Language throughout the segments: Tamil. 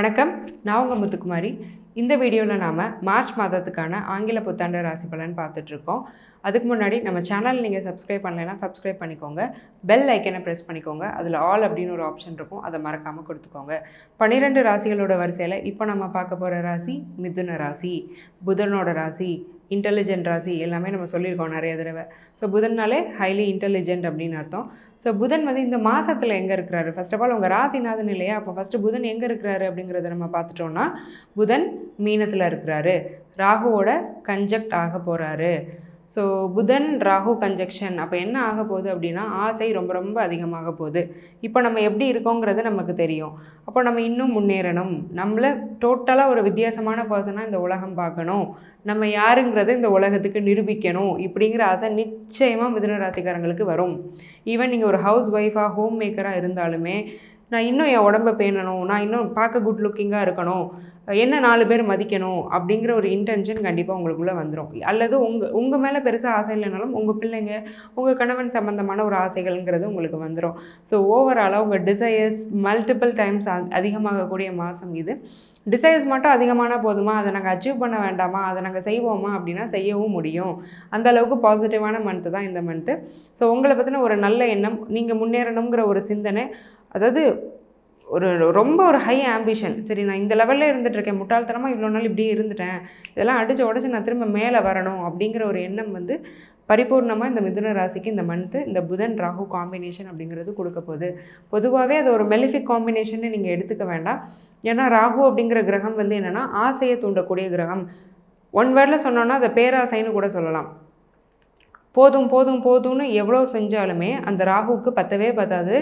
வணக்கம், நான் உங்கள் முத்துக்குமாரி. இந்த வீடியோவில் நாம் மார்ச் மாதத்துக்கான ஆங்கில புத்தாண்டு ராசி பலன் பார்த்துட்ருக்கோம். அதுக்கு முன்னாடி நம்ம சேனல் நீங்கள் சப்ஸ்கிரைப் பண்ணலைன்னா சப்ஸ்கிரைப் பண்ணிக்கோங்க. பெல் ஐக்கனை ப்ரெஸ் பண்ணிக்கோங்க. அதில் ஆல் அப்படின்னு ஒரு ஆப்ஷன் இருக்கும், அதை மறக்காமல் கொடுத்துக்கோங்க. 12 ராசிகளோட வரிசையில் இப்போ நம்ம பார்க்க போகிற ராசி மிதுன ராசி. புதனோட ராசி, இன்டெலிஜென்ட் ராசி எல்லாமே நம்ம சொல்லியிருக்கோம் நிறைய தடவை. ஸோ புதன்னாலே ஹைலி இன்டெலிஜென்ட் அப்படின்னு அர்த்தம். ஸோ புதன் வந்து இந்த மாதத்தில் எங்கே இருக்கிறாரு? ஃபர்ஸ்ட் ஆஃப் ஆல் உங்கள் ராசிநாதன் இல்லையா? அப்போ ஃபஸ்ட்டு புதன் எங்கே இருக்கிறாரு அப்படிங்கிறத நம்ம பார்த்துட்டோன்னா, புதன் மீனத்தில் இருக்கிறாரு, ராகுவோட கன்ஜக்ட் ஆக போகிறாரு. ஸோ புதன் ராகு கன்ஜக்ஷன் அப்போ என்ன ஆக போகுது அப்படின்னா, ஆசை ரொம்ப ரொம்ப அதிகமாக போகுது. இப்போ நம்ம எப்படி இருக்கோங்கிறது நமக்கு தெரியும். அப்போ நம்ம இன்னும் முன்னேறணும், நம்மளை டோட்டலாக ஒரு வித்தியாசமான பர்சனாக இந்த உலகம் பார்க்கணும், நம்ம யாருங்கிறத இந்த உலகத்துக்கு நிரூபிக்கணும் இப்படிங்கிற ஆசை நிச்சயமாக மிதுன ராசிக்காரங்களுக்கு வரும். ஈவன் நீங்கள் ஒரு ஹவுஸ் ஒய்ஃபாக ஹோம் மேக்கராக இருந்தாலுமே, நான் இன்னும் என் உடம்பை பேணணும், நான் இன்னும் பார்க்க குட் லுக்கிங்காக இருக்கணும், என்ன 4 பேர் மதிக்கணும் அப்படிங்கிற ஒரு இன்டென்ஷன் கண்டிப்பாக உங்களுக்குள்ளே வந்துடும். அல்லது உங்கள் மேலே பெருசாக ஆசை இல்லைனாலும் உங்கள் பிள்ளைங்க, உங்கள் கணவன் சம்மந்தமான ஒரு ஆசைகள்ங்கிறது உங்களுக்கு வந்துடும். ஸோ ஓவராலாக உங்கள் டிசையர்ஸ் மல்டிபிள் டைம்ஸ் அதிகமாகக்கூடிய மாதம் இது. டிசைர்ஸ் மட்டும் அதிகமான போதுமா, அதை நாங்கள் அச்சீவ் பண்ண வேண்டாமா, அதை நாங்கள் செய்வோமா அப்படின்னா செய்யவும் முடியும். அந்தளவுக்கு பாசிட்டிவான மந்த்து தான் இந்த மந்த்து. ஸோ உங்களை பற்றின ஒரு நல்ல எண்ணம், நீங்கள் முன்னேறணுங்கிற ஒரு சிந்தனை, அதாவது ரொம்ப ஒரு ஹை ஆம்பிஷன். சரி, நான் இந்த லெவலில் இருந்துகிட்ருக்கேன், முட்டாள்தனமாக இவ்வளோ நாள் இப்படியே இருந்துட்டேன், இதெல்லாம் அடித்து உடச்சி நான் திரும்ப மேலே வரணும் அப்படிங்கிற ஒரு எண்ணம் வந்து பரிபூர்ணமாக இந்த மிதுன ராசிக்கு இந்த மந்த்து இந்த புதன் ராகு காம்பினேஷன் அப்படிங்கிறது கொடுக்க போகுது. பொதுவாகவே அது ஒரு மெலிஃபிக் காம்பினேஷன்னு நீங்கள் எடுத்துக்க வேண்டாம். ஏன்னா ராகு அப்படிங்கிற கிரகம் வந்து என்னென்னா ஆசையை தூண்டக்கூடிய கிரகம். ஒன் வேர்டில் சொன்னோன்னா அதை பேராசைன்னு கூட சொல்லலாம். போதும் போதும் போதும்னு எவ்வளோ செஞ்சாலுமே அந்த ராகுவுக்கு பத்தவே பத்தாது.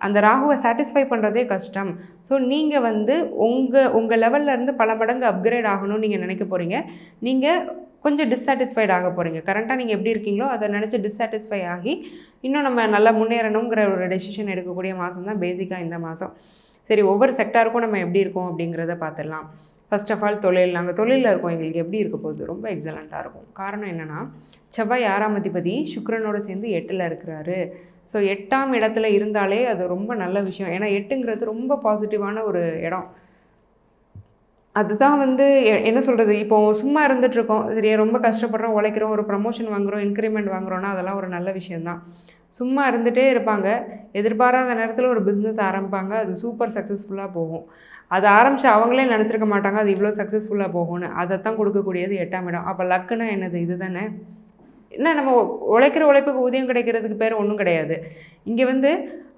அந்த ராகுவை சாட்டிஸ்ஃபை பண்ணுறதே கஷ்டம். ஸோ நீங்கள் வந்து உங்கள் லெவல்லேருந்து பல மடங்கு அப்கிரேட் ஆகணும்னு நீங்கள் நினைக்க போகிறீங்க. நீங்கள் கொஞ்சம் டிஸ்சாட்டிஸ்ஃபைட் ஆக போகிறீங்க. கரண்ட்டாக நீங்கள் எப்படி இருக்கீங்களோ அதை நினச்சி டிஸ்சாட்டிஸ்ஃபை ஆகி இன்னும் நம்ம நல்லா முன்னேறணுங்கிற ஒரு டெசிஷன் எடுக்கக்கூடிய மாதம் தான் பேசிக்காக இந்த மாதம். சரி, ஒவ்வொரு செக்டாருக்கும் நம்ம எப்படி இருக்கோம் அப்படிங்கிறத பார்த்துடலாம். ஃபர்ஸ்ட் ஆஃப் ஆல் தொழில். நாங்கள் தொழிலில் இருக்கோம், எங்களுக்கு எப்படி இருக்க போகுது? ரொம்ப எக்ஸலண்ட்டாக இருக்கும். காரணம் என்னென்னா, செவ்வாய் 6ஆம் அதிபதி சுக்கிரனோடு சேர்ந்து 8ல் இருக்கிறாரு. ஸோ 8ஆம் இடத்துல இருந்தாலே அது ரொம்ப நல்ல விஷயம். ஏன்னா 8ங்கிறது ரொம்ப பாசிட்டிவான ஒரு இடம். அதுதான் வந்து என்ன சொல்கிறது, இப்போது சும்மா இருந்துகிட்ருக்கோம், சரியா ரொம்ப கஷ்டப்படுறோம், உழைக்கிறோம், ஒரு ப்ரமோஷன் வாங்குகிறோம், இன்க்ரிமெண்ட் வாங்குகிறோன்னா அதெல்லாம் ஒரு நல்ல விஷயந்தான். சும்மா இருந்துகிட்டே இருப்பாங்க, எதிர்பாராத நேரத்தில் ஒரு பிஸ்னஸ் ஆரம்பிப்பாங்க, அது சூப்பர் சக்ஸஸ்ஃபுல்லாக போகும். அதை ஆரம்பித்து அவங்களே நினச்சிருக்க மாட்டாங்க அது இவ்வளோ சக்ஸஸ்ஃபுல்லாக போகும்னு. அதைத்தான் கொடுக்கக்கூடியது 8ஆம் இடம். அப்போ லக்குன்னா என்னது? இது தானே. என்ன, நம்ம உழைக்கிற உழைப்புக்கு ஊதியம் கிடைக்கிறதுக்கு பேர் ஒன்றும் கிடையாது. இங்கே வந்து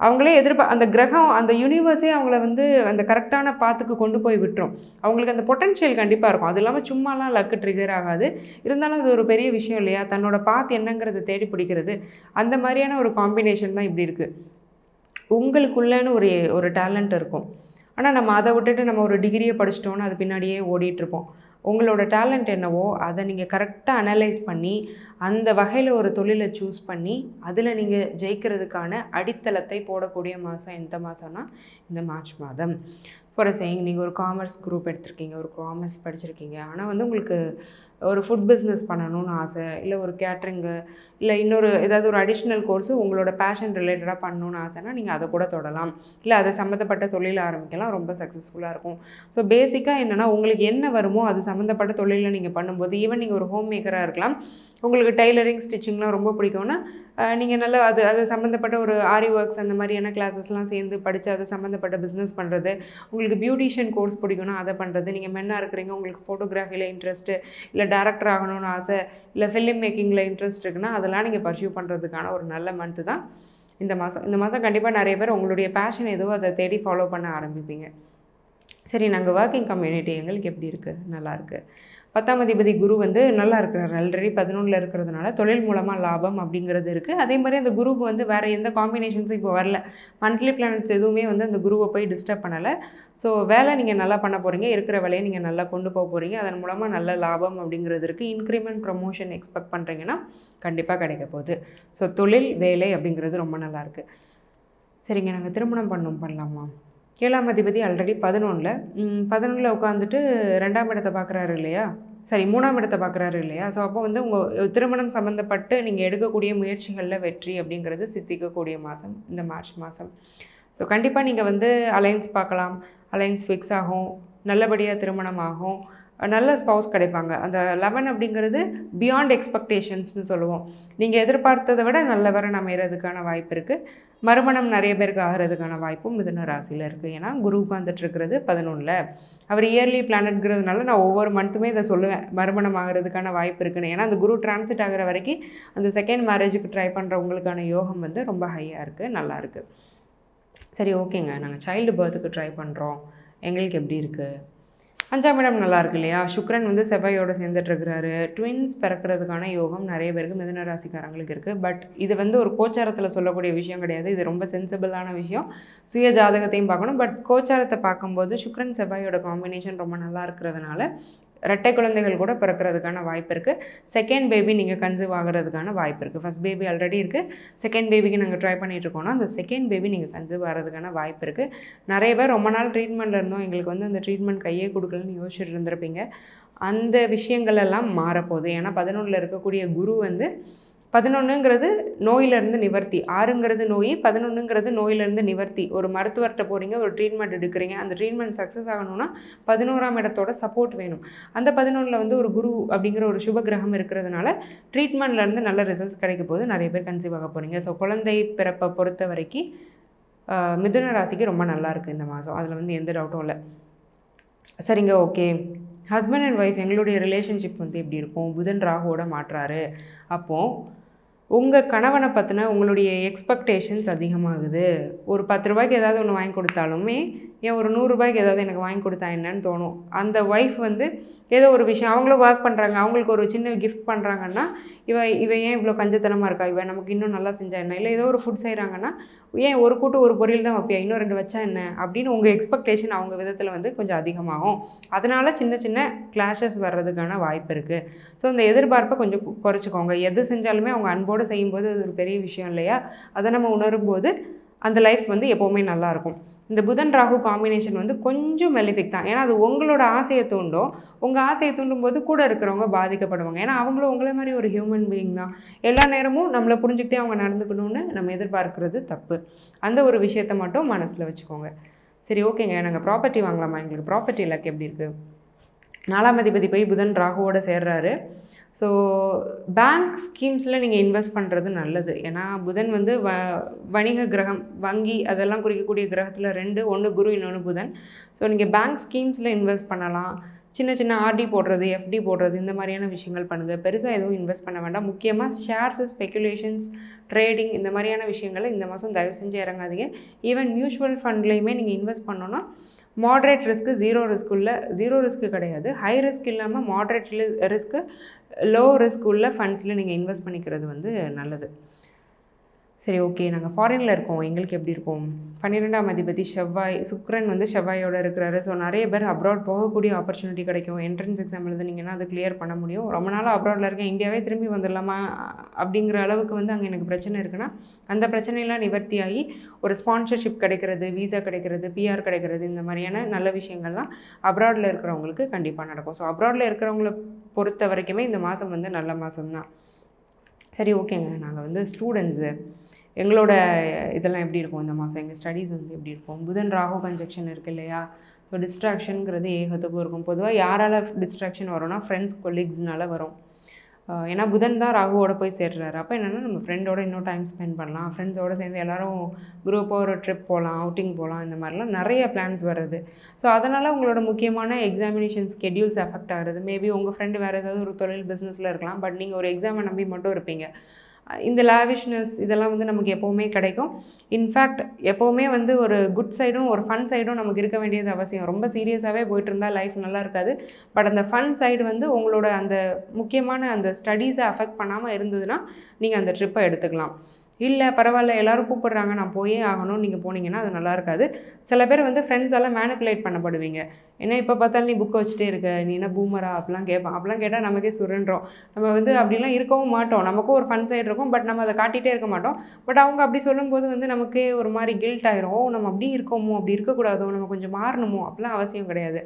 அவங்களே அந்த கிரகம், அந்த யூனிவர்ஸே அவங்கள வந்து அந்த கரெக்டான பாத்துக்கு கொண்டு போய் விட்டுரும். அவங்களுக்கு அந்த பொட்டன்ஷியல் கண்டிப்பாக இருக்கும். அது இல்லாமல் சும்மாலாம் லக்கு ட்ரிகர் ஆகாது. இருந்தாலும் அது ஒரு பெரிய விஷயம் இல்லையா? தன்னோட பாத் என்னங்கிறத தேடி பிடிக்கிறது. அந்த மாதிரியான ஒரு காம்பினேஷன் தான் இப்படி இருக்குது. உங்களுக்குள்ளேன்னு ஒரு டேலண்ட் இருக்கும். ஆனால் நம்ம அதை விட்டுட்டு நம்ம ஒரு டிகிரியை படிச்சிட்டோன்னு அது பின்னாடியே ஓடிட்டுருப்போம். உங்களோட டேலண்ட் என்னவோ அதை நீங்கள் கரெக்டாக அனலைஸ் பண்ணி அந்த வகையில் ஒரு தொழிலை சூஸ் பண்ணி அதில் நீங்கள் ஜெயிக்கிறதுக்கான அடித்தளத்தை போடக்கூடிய மாதம் எந்த மாதம்னா இந்த மார்ச் மாதம். ஃபார் சேயிங், நீங்கள் ஒரு காமர்ஸ் குரூப் எடுத்திருக்கீங்க, ஒரு காமர்ஸ் படிச்சிருக்கீங்க, ஆனால் வந்து உங்களுக்கு ஒரு ஃபுட் பிஸ்னஸ் பண்ணணும்னு ஆசை, இல்லை ஒரு கேட்ரிங்கு, இல்லை இன்னொரு ஏதாவது ஒரு அடிஷ்னல் கோர்ஸு உங்களோட பேஷன் ரிலேட்டடாக பண்ணணுன்னு ஆசைன்னா நீங்கள் அதை கூட தொடலாம். இல்லை அதை சம்மந்தப்பட்ட தொழில் ஆரம்பிக்கலாம், ரொம்ப சக்ஸஸ்ஃபுல்லாக இருக்கும். ஸோ பேசிக்காக என்னென்னா, உங்களுக்கு என்ன வருமோ அது சம்மந்தப்பட்ட தொழிலில் நீங்கள் பண்ணும்போது, ஈவன் நீங்கள் ஒரு ஹோம் மேக்கராக இருக்கலாம், உங்களுக்கு டைலரிங் ஸ்டிச்சிங்லாம் ரொம்ப பிடிக்கும்னா நீங்கள் நல்லா அது சம்மந்தப்பட்ட ஒரு ஆரி ஒர்க்ஸ் அந்த மாதிரியான கிளாஸஸ்லாம் சேர்ந்து படித்து அது சம்மந்தப்பட்ட பிஸ்னஸ் பண்ணுறது, உங்களுக்கு பியூட்டிஷியன் கோர்ஸ் பிடிக்கும்னா அதை பண்ணுறது, நீங்கள் மென்னாக இருக்கிறீங்க, உங்களுக்கு ஃபோட்டோகிராஃபியில் இன்ட்ரெஸ்ட்டு, இல்லை டேரக்டர் ஆகணும்னு ஆசை, இல்லை ஃபிலிம் மேக்கிங்கில் இன்ட்ரெஸ்ட் இருக்குன்னா அதெல்லாம் நீங்கள் பர்சியூ பண்ணுறதுக்கான ஒரு நல்ல மந்த்து தான் இந்த மாதம். இந்த மாதம் கண்டிப்பாக நிறைய பேர் உங்களுடைய பேஷன் எதுவோ அதை தேடி ஃபாலோ பண்ண ஆரம்பிப்பீங்க. சரி, நாங்கள் ஒர்க்கிங் கம்யூனிட்டி எங்களுக்கு எப்படி இருக்குது? நல்லாயிருக்கு. 10ஆம் அதிபதி குரு வந்து நல்லா இருக்கிறார். ஆல்ரெடி 11ல் இருக்கிறதுனால தொழில் மூலமாக லாபம் அப்படிங்கிறது இருக்குது. அதே மாதிரி அந்த குருவுக்கு வந்து வேறு எந்த காம்பினேஷன்ஸும் இப்போ வரல. மந்த்லி பிளானட்ஸ் எதுவுமே வந்து அந்த குருவை போய் டிஸ்டர்ப் பண்ணலை. ஸோ வேலை நீங்கள் நல்லா பண்ண போகிறீங்க, இருக்கிற வேலையை நீங்கள் நல்லா கொண்டு போக போகிறீங்க, அதன் மூலமாக நல்ல லாபம் அப்படிங்கிறது இருக்குது. இன்க்ரிமெண்ட் ப்ரமோஷன் எக்ஸ்பெக்ட் பண்ணுறீங்கன்னா கண்டிப்பாக கிடைக்க போகுது. ஸோ தொழில் வேலை அப்படிங்கிறது ரொம்ப நல்லாயிருக்கு. சரிங்க, நாங்கள் திருமணம் பண்ணலாமா? 7ஆம் அதிபதி ஆல்ரெடி 11ல் உட்காந்துட்டு 2ஆம் இடத்தை பார்க்குறாரு இல்லையா? சரி, 3ஆம் இடத்தை பார்க்குறாரு இல்லையா? ஸோ அப்போ வந்து உங்கள் திருமணம் சம்மந்தப்பட்டு நீங்கள் எடுக்கக்கூடிய முயற்சிகளில் வெற்றி அப்படிங்கிறது சித்திக்கக்கூடிய மாதம் இந்த மார்ச் மாதம். ஸோ கண்டிப்பாக நீங்கள் வந்து அலைன்ஸ் பார்க்கலாம், அலைன்ஸ் ஃபிக்ஸ் ஆகும், நல்லபடியாக திருமணம் ஆகும், நல்ல ஸ்பவுஸ் கிடைப்பாங்க. அந்த 11 அப்படிங்கிறது பியாண்ட் எக்ஸ்பெக்டேஷன்ஸ்னு சொல்லுவோம். நீங்கள் எதிர்பார்த்ததை விட நல்லவரை அமைகிறதுக்கான வாய்ப்பு இருக்குது. மறுமணம் நிறைய பேருக்கு ஆகிறதுக்கான வாய்ப்பும் மிதுன ராசியில் இருக்குது. ஏன்னா குரு உட்காந்துட்ருக்கிறது 11ல். அவர் இயர்லி பிளானட்ங்கிறதுனால நான் ஒவ்வொரு மந்த்துமே இதை சொல்லுவேன், மறுமணம் ஆகிறதுக்கான வாய்ப்பு இருக்குன்னு. ஏன்னா அந்த குரு டிரான்சிட் ஆகிற வரைக்கும் அந்த செகண்ட் மேரேஜுக்கு ட்ரை பண்ணுறவங்களுக்கான யோகம் வந்து ரொம்ப ஹையாக இருக்குது, நல்லாயிருக்கு. சரி, ஓகேங்க, நாங்கள் சைல்டு பர்த்துக்கு ட்ரை பண்ணுறோம், எங்களுக்கு எப்படி இருக்குது? 5ஆம் இடம் நல்லா இருக்கு இல்லையா? சுக்ரன் வந்து செவ்வாயோடு சேர்ந்துட்டுருக்கிறாரு. ட்வின்ஸ் பிறக்கிறதுக்கான யோகம் நிறைய பேருக்கு மிதுன ராசிக்காரங்களுக்கு இருக்குது. பட் இது வந்து ஒரு கோச்சாரத்தில் சொல்லக்கூடிய விஷயம் கிடையாது. இது ரொம்ப சென்சிபிளான விஷயம். சுய ஜாதகத்தையும் பார்க்கணும். பட் கோச்சாரத்தை பார்க்கும்போது சுக்ரன் செவ்வாயோட காம்பினேஷன் ரொம்ப நல்லா இருக்கிறதுனால இரட்டை குழந்தைகள் கூட பிறக்கிறதுக்கான வாய்ப்பு இருக்குது. செகண்ட் பேபி நீங்கள் கன்சீவ் ஆகிறதுக்கான வாய்ப்பு இருக்குது. ஃபஸ்ட் பேபி ஆல்ரெடி இருக்குது, செகண்ட் பேபிக்கு நாங்கள் ட்ரை பண்ணிகிட்ருக்கோன்னா அந்த செகண்ட் பேபி நீங்கள் கன்சீவ் ஆகிறதுக்கான வாய்ப்பு இருக்குது. நிறைய பேர் ரொம்ப நாள் ட்ரீட்மெண்ட்டில் இருந்தோம், எங்களுக்கு வந்து அந்த ட்ரீட்மெண்ட் கையே கொடுக்கலன்னு யோசிச்சுட்டு இருந்திருப்பீங்க. அந்த விஷயங்கள் எல்லாம் மாறப்போகுது. ஏன்னா 11ல் இருக்கக்கூடிய குரு வந்து 11ங்கிறது நோயிலேருந்து நிவர்த்தி, 6ங்கிறது நோய், 11ங்கிறது நோயிலேருந்து நிவர்த்தி. ஒரு மருத்துவர்கிட்ட போகிறீங்க, ஒரு ட்ரீட்மெண்ட் எடுக்கிறீங்க, அந்த ட்ரீட்மெண்ட் சக்ஸஸ் ஆகணும்னா 11ஆம் இடத்தோட சப்போர்ட் வேணும். அந்த 11ல் வந்து ஒரு குரு அப்படிங்கிற ஒரு சுப கிரகம் இருக்கிறதுனால ட்ரீட்மெண்ட்லேருந்து நல்ல ரிசல்ட்ஸ் கிடைக்க போது. நிறைய பேர் கன்சீவ் ஆக போகிறீங்க. ஸோ குழந்தை பிறப்பை பொறுத்த வரைக்கும் மிதுன ராசிக்கு ரொம்ப நல்லாயிருக்கு இந்த மாதம். அதில் வந்து எந்த டவுட்டும் இல்லை. சரிங்க, ஓகே. ஹஸ்பண்ட் அண்ட் ஒய்ஃப் எங்களுடைய ரிலேஷன்ஷிப் வந்து எப்படி இருக்கும்? புதன் ராகுவோட மாற்றாரு. அப்போது உங்கள் கணவனை பற்றின உங்களுடைய எக்ஸ்பெக்டேஷன்ஸ் அதிகமாகுது. ஒரு 10 ரூபாய்க்கு ஏதாவது ஒன்று வாங்கி கொடுத்தாலுமே ஏன் ஒரு 100 ரூபாய்க்கு ஏதாவது எனக்கு வாங்கி கொடுத்தா என்னன்னு தோணும். அந்த ஒய்ஃப் வந்து ஏதோ ஒரு விஷயம் அவங்களும் ஒர்க் பண்ணுறாங்க, அவங்களுக்கு ஒரு சின்ன கிஃப்ட் பண்ணுறாங்கன்னா இவ ஏன் இவ்வளோ கஞ்சத்தனமாக இருக்கா, இவன் நமக்கு இன்னும் நல்லா செஞ்சா என்ன, இல்லை ஏதோ ஒரு ஃபுட் செய்கிறாங்கன்னா ஏன் ஒரு கூட்டு ஒரு பொரியல் தான் வைப்பியா, இன்னும் 2 வச்சா என்ன அப்படின்னு உங்கள் எக்ஸ்பெக்டேஷன் அவங்க விதத்தில் வந்து கொஞ்சம் அதிகமாகும். அதனால் சின்ன சின்ன கிளாஷஸ் வர்றதுக்கான வாய்ப்பு இருக்குது. ஸோ அந்த எதிர்பார்ப்பை கொஞ்சம் குறைச்சிக்கோங்க. எது செஞ்சாலுமே அவங்க அன்போடு செய்யும்போது அது ஒரு பெரிய விஷயம் இல்லையா? அதை நம்ம உணரும்போது அந்த லைஃப் வந்து எப்போவுமே நல்லாயிருக்கும். இந்த புதன் ராகு காம்பினேஷன் வந்து கொஞ்சம் மெலிஃபிக் தான். ஏன்னா அது உங்களோட ஆசையை தூண்டும். உங்கள் ஆசையை தூண்டும் போது கூட இருக்கிறவங்க பாதிக்கப்படுவாங்க. ஏன்னா அவங்களும் உங்களை மாதிரி ஒரு ஹியூமன் பீயிங் தான். எல்லா நேரமும் நம்மளை புரிஞ்சுக்கிட்டே அவங்க நடந்துக்கணும்னு நம்ம எதிர்பார்க்கறது தப்பு. அந்த ஒரு விஷயத்தை மட்டும் மனசில் வச்சுக்கோங்க. சரி, ஓகேங்க, நாங்கள் ப்ராப்பர்ட்டி வாங்கலாமா? எங்களுக்கு ப்ராப்பர்ட்டி இலக்கு எப்படி இருக்குது? 4ஆம் அதிபதி போய் புதன் ராகுவோடு சேர்றாரு. ஸோ பேங்க் ஸ்கீம்ஸில் நீங்கள் இன்வெஸ்ட் பண்ணுறது நல்லது. ஏன்னா புதன் வந்து வணிக கிரகம், வங்கி அதெல்லாம் குறிக்கக்கூடிய கிரகத்தில் 2, ஒன்று குரு, இன்னொன்று புதன். ஸோ நீங்கள் பேங்க் ஸ்கீம்ஸில் இன்வெஸ்ட் பண்ணலாம். சின்ன சின்ன ஆர்டி போடுறது, எஃப்டி போடுறது, இந்த மாதிரியான விஷயங்கள் பண்ணுங்கள். பெருசாக எதுவும் இன்வெஸ்ட் பண்ண வேண்டாம். முக்கியமாக ஷேர்ஸு, ஸ்பெக்குலேஷன்ஸ், ட்ரேடிங் இந்த மாதிரியான விஷயங்களை இந்த மாதம் தயவு செஞ்சு இறங்காதீங்க. ஈவன் மியூச்சுவல் ஃபண்ட்லேயுமே நீங்கள் இன்வெஸ்ட் பண்ணோன்னா மாட்ரேட் ரிஸ்க்கு, ஜீரோ ரிஸ்க்கு கிடையாது, ஹை ரிஸ்க் இல்லாமல் மாட்ரேட் ரிஸ்க்கு, லோ ரிஸ்க் உள்ள ஃபண்ட்ஸில் நீங்கள் இன்வெஸ்ட் பண்ணிக்கிறது வந்து நல்லது. சரி, ஓகே, நாங்கள் ஃபாரினில் இருக்கோம், எங்களுக்கு எப்படி இருக்கும்? 12ஆம் அதிபதி செவ்வாய், சுக்ரன் வந்து செவ்வாயோடு இருக்கிறாரு. ஸோ நிறைய பேர் அப்ராட் போகக்கூடிய ஆப்பர்ச்சுனிட்டி கிடைக்கும். என்ட்ரன்ஸ் எக்ஸாம் எழுதுனீங்கன்னா அது கிளியர் பண்ண முடியும். ரொம்ப நாள் அப்ராடில் இருக்கேன், இந்தியாவே திரும்பி வந்துடலாமா அப்படிங்கிற அளவுக்கு வந்து அங்கே எனக்கு பிரச்சனை இருக்குன்னா அந்த பிரச்சனையெல்லாம் நிவர்த்தியாகி ஒரு ஸ்பான்சர்ஷிப் கிடைக்கிறது, வீசா கிடைக்கிறது, பிஆர் கிடைக்கிறது, இந்த மாதிரியான நல்ல விஷயங்கள்லாம் அப்ராடில் இருக்கிறவங்களுக்கு கண்டிப்பாக நடக்கும். ஸோ அப்ராடில் இருக்கிறவங்கள பொறுத்த வரைக்குமே இந்த மாதம் வந்து நல்ல மாதம் தான். சரி, ஓகேங்க, நாங்கள் வந்து ஸ்டூடெண்ட்ஸு, எங்களோட இதெல்லாம் எப்படி இருக்கும் இந்த மாதம்? எங்கள் ஸ்டடீஸ் வந்து எப்படி இருக்கும்? புதன் ராகு கன்ஜெக்ஷன் இருக்குது இல்லையா? ஸோ டிஸ்ட்ராக்ஷனுங்கிறது ஏகத்துக்கும் இருக்கும். பொதுவாக யாரால் டிஸ்ட்ராக்ஷன் வரும்னா ஃப்ரெண்ட்ஸ், கொலீக்ஸ்னால வரும். ஏன்னா புதன் தான் ராகுவோட போய் சேர்றாரு. அப்போ என்னென்னா நம்ம ஃப்ரெண்டோட இன்னும் டைம் ஸ்பெண்ட் பண்ணலாம், ஃப்ரெண்ட்ஸோடு சேர்ந்து எல்லோரும் குரூப்பாக ஒரு ட்ரிப் போகலாம், அவுட்டிங் போகலாம், இந்த மாதிரிலாம் நிறைய பிளான்ஸ் வருது. ஸோ அதனால் உங்களோட முக்கியமான எக்ஸாமினேஷன் ஸ்கெடியூல்ஸ் அஃபெக்ட் ஆகுறது. மேபி உங்கள் ஃப்ரெண்டு வேறு ஏதாவது ஒரு தொழில் பிஸ்னஸில் இருக்கலாம், பட் நீங்கள் ஒரு எக்ஸாமை நம்பி மட்டும் இருப்பீங்க. இந்த லாவிஷ்னஸ் இதெல்லாம் வந்து நமக்கு எப்போவுமே கிடைக்கும். இன்ஃபேக்ட் எப்போவுமே வந்து ஒரு குட் சைடும் ஒரு ஃபன் சைடும் நமக்கு இருக்க வேண்டியது அவசியம். ரொம்ப சீரியஸாகவே போயிட்டு இருந்தால் லைஃப் நல்லா இருக்காது. பட் அந்த ஃபன் சைடு வந்து உங்களோட அந்த முக்கியமான அந்த ஸ்டடீஸை அஃபெக்ட் பண்ணாமல் இருந்ததுன்னா நீங்கள் அந்த ட்ரிப்பை எடுத்துக்கலாம். இல்லை பரவாயில்ல எல்லோரும் கூப்பிட்றாங்க நான் போயே ஆகணும்னு நீங்கள் போனீங்கன்னா அது நல்லா இருக்காது. சில பேர் வந்து ஃப்ரெண்ட்ஸால் மேனிப்புலேட் பண்ணப்படுவீங்க. ஏன்னா இப்போ பார்த்தாலும் நீ புக்கை வச்சுட்டே இருக்க, நீ என்ன பூமரா அப்படிலாம் கேட்பான். அப்படிலாம் கேட்டால் நமக்கே சுருன்றோம். நம்ம வந்து அப்படிலாம் இருக்கவும் மாட்டோம். நமக்கும் ஒரு ஃபன் சைடு இருக்கும், பட் நம்ம அதை காட்டிகிட்டே இருக்க மாட்டோம். பட் அவங்க அப்படி சொல்லும்போது வந்து நமக்கே ஒரு மாதிரி கில்ட் ஆகிரும். நம்ம அப்படி இருக்கோமோ, அப்படி இருக்கக்கூடாதோ, நம்ம கொஞ்சம் மாறணுமோ, அப்படிலாம் அவசியம் கிடையாது.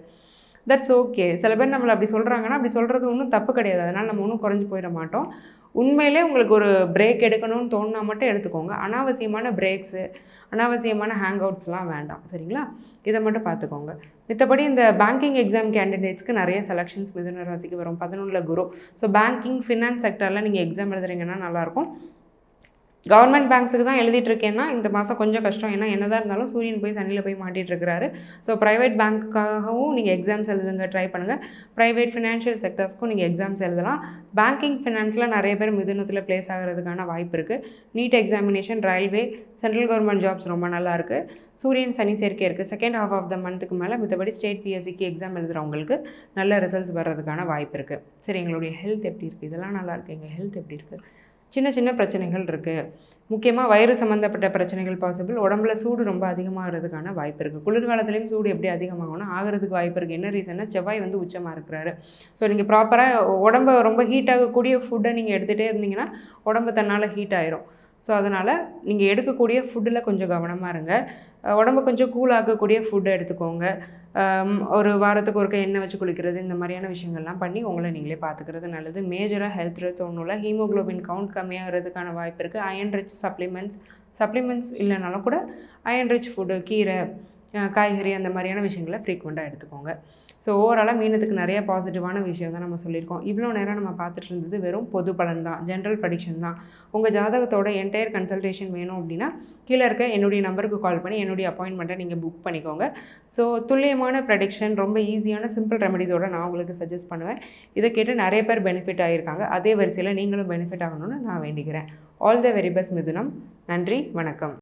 That's okay. சில பேர் நம்மளை அப்படி சொல்கிறாங்கன்னா அப்படி சொல்கிறது ஒன்றும் தப்பு கிடையாது. அதனால் நம்ம ஒன்றும் குறைஞ்சி போயிட மாட்டோம். உண்மையிலே உங்களுக்கு ஒரு பிரேக் எடுக்கணும்னு தோணுனா மட்டும் எடுத்துக்கோங்க. அனாவசியமான பிரேக்ஸு, அனாவசியமான ஹேங் அவுட்ஸ்லாம் வேண்டாம். சரிங்களா? இதை மட்டும் பார்த்துக்கோங்க. மித்தபடி இந்த பேங்கிங் எக்ஸாம் கேண்டிடேட்ஸ்க்கு நிறைய செலெக்ஷன்ஸ் மிதுன ராசிக்கு வரும். 11ல் குரு. ஸோ பேங்கிங், ஃபினான்ஸ் செக்டரில் நீங்கள் எக்ஸாம் எழுதுறீங்கன்னா நல்லாயிருக்கும். கவர்மெண்ட் பேங்க்ஸுக்கு தான் எழுதிட்டுருக்கேன்னா இந்த மாதம் கொஞ்சம் கஷ்டம். ஏன்னா என்னதான் இருந்தாலும் சூரியன் போய் சனியில் போய் மாட்டிகிட்ருக்கிறாரு. ஸோ ப்ரைவேட் பேங்க்குக்காகவும் நீங்கள் எக்ஸாம்ஸ் எழுதுங்க, ட்ரை பண்ணுங்கள். ப்ரைவேட் ஃபினான்ஷியல் செக்டர்ஸ்க்கும் நீங்கள் எக்ஸாம்ஸ் எழுதலாம். பேங்கிங், ஃபினான்ஸில் நிறைய பேர் மிதுனத்தில் ப்ளேஸ் ஆகிறதுக்கான வாய்ப்பு இருக்குது. NEET examination, railway, central government jobs ரொம்ப நல்லா இருக்குது. சூரியன் சனி சேர்க்கை இருக்குது. செகண்ட் ஹாஃப் ஆஃப் த மந்த்துக்கு மேலே மித்தபடி ஸ்டேட் பிஎஸ்சிக்கு எக்ஸாம் எழுதுகிறவங்களுக்கு நல்ல ரிசல்ட்ஸ் வர்றதுக்கான வாய்ப்பு இருக்குது. சரி, எங்களுடைய ஹெல்த் எப்படி இருக்குது? இதெல்லாம் நல்லா இருக்குது. எங்கள் ஹெல்த் எப்படி இருக்குது? சின்ன சின்ன பிரச்சனைகள் இருக்குது. முக்கியமாக வயிறு சம்மந்தப்பட்ட பிரச்சனைகள் பாசிபிள். உடம்புல சூடு ரொம்ப அதிகமாகிறதுக்கான வாய்ப்பு இருக்குது. குளிர்காலத்துலேயும் சூடு எப்படி அதிகமாகும்னா ஆகிறதுக்கு வாய்ப்பு இருக்குது. என்ன ரீசன்னா செவ்வாய் வந்து உச்சமாக இருக்கிறாரு. ஸோ நீங்கள் ப்ராப்பராக உடம்பை ரொம்ப ஹீட் ஆகக்கூடிய ஃபுட்டை நீங்கள் எடுத்துகிட்டே இருந்தீங்கன்னா உடம்பு தன்னால் ஹீட் ஆயிரும். ஸோ அதனால் நீங்கள் எடுக்கக்கூடிய ஃபுட்டில் கொஞ்சம் கவனமாக இருங்க. உடம்பு கொஞ்சம் கூல் ஆக்கக்கூடிய ஃபுட்டை எடுத்துக்கோங்க. ஒரு வாரத்துக்கு ஒருக்க எண்ணெய் வச்சு குளிக்கிறது, இந்த மாதிரியான விஷயங்கள்லாம் பண்ணி உங்களை நீங்களே பார்த்துக்கிறது நல்லது. மேஜராக ஹெல்த் ரிஸ்க் ஒன்றும் இல்லை. ஹீமோக்ளோபின் கவுண்ட் கம்மியாகிறதுக்கான வாய்ப்பு இருக்குது. அயன் ரிச் சப்ளிமெண்ட்ஸ் இல்லைனாலும் கூட அயன் ரிச் ஃபுட்டு, கீரை, காய்கறி, அந்த மாதிரியான விஷயங்களை ஃப்ரீக்வெண்ட்டாக எடுத்துக்கோங்க. ஸோ ஓவராலாக மீனத்துக்கு நிறைய பாசிட்டிவான விஷயம் தான் நம்ம சொல்லியிருக்கோம். இவ்வளோ நேரம் நம்ம பார்த்துட்டு இருந்தது வெறும் பொது பலன் தான், ஜென்ரல் ப்ரெடிக்ஷன் தான். உங்கள் ஜாதகத்தோட என்டையர் கன்சல்டேஷன் வேணும் அப்படின்னா கீழே இருக்க என்னுடைய நம்பருக்கு கால் பண்ணி என்னுடைய அப்பாயின்மெண்ட்டை நீங்கள் புக் பண்ணிக்கோங்க. ஸோ துல்லியமான ப்ரெடிக்ஷன், ரொம்ப ஈஸியான சிம்பிள் ரெமடிஸோடு நான் உங்களுக்கு சஜஸ்ட் பண்ணுவேன். இதை கேட்டு நிறைய பேர் பெனிஃபிட் ஆகியிருக்காங்க. அதே வரிசையில் நீங்களும் பெனிஃபிட் ஆகணும்னு நான் வேண்டிக்கிறேன். ஆல் த வெரி பெஸ்ட் மிதுனம். நன்றி, வணக்கம்.